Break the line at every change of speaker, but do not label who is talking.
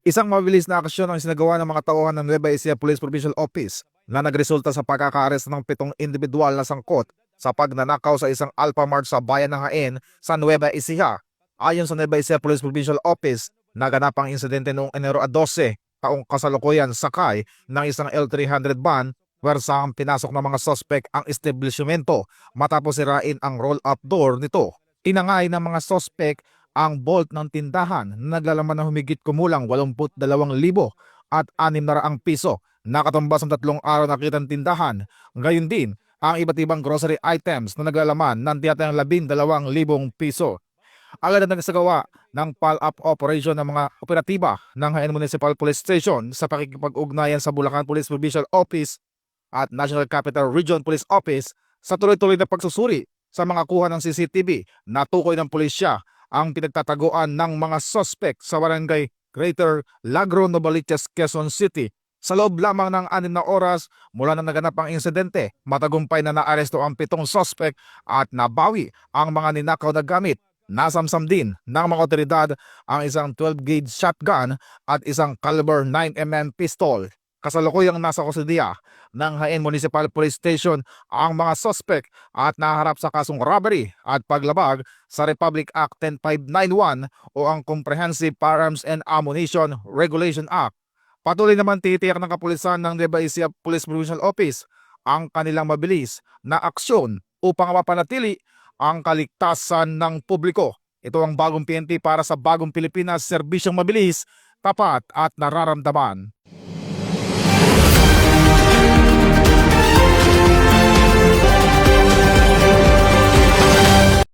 Isang mabilis na aksyon ang sinagawa ng mga tauhan ng Nueva Ecija Police Provincial Office na nagresulta sa pagkakaaresto ng 7 individual na sangkot sa pagnanakaw sa isang Alphamart sa bayan ng Jaen sa Nueva Ecija. Ayon sa Nueva Ecija Police Provincial Office, naganap ang insidente noong Enero 12, taong kasalukuyan sakay ng isang L300 van where saan pinasok ng mga sospek ang establishmento matapos sirain ang roll-up door nito. Tinangay ng mga sospek ang bolt ng tindahan na naglalaman ng humigit kumulang 82,000 at 600 piso. Nakatumbas ang 3 araw na kitang tindahan. Gayon din ang iba't ibang grocery items na naglalaman ng tiyatang 12,000 piso. Agad na nagsagawa ng follow-up operation ng mga operatiba ng Jaen Municipal Police Station sa pakikipag-ugnayan sa Bulacan Police Provincial Office at National Capital Region Police Office sa tuloy-tuloy na pagsusuri sa mga kuha ng CCTV na tukoy ng pulisya ang pinagtataguan ng mga suspect sa barangay Greater Lagro, Novaliches, Quezon City. Sa loob lamang ng 6 na oras mula na naganap ang insidente, matagumpay na naaresto ang 7 suspect at nabawi ang mga ninakaw na gamit. Nasamsam din ng mga otoridad ang isang 12-gauge shotgun at isang caliber 9mm pistol. Kasalukuyang nasa kustudiya ng Jaen Municipal Police Station ang mga suspect at naharap sa kasong robbery at paglabag sa Republic Act 10591 o ang Comprehensive Firearms and Ammunition Regulation Act. Patuloy naman titiyak ng kapulisan ng Nueva Ecija Police Provincial Office ang kanilang mabilis na aksyon upang mapanatili ang kaligtasan ng publiko. Ito ang bagong PNP para sa bagong Pilipinas, serbisyong mabilis, tapat at nararamdaman.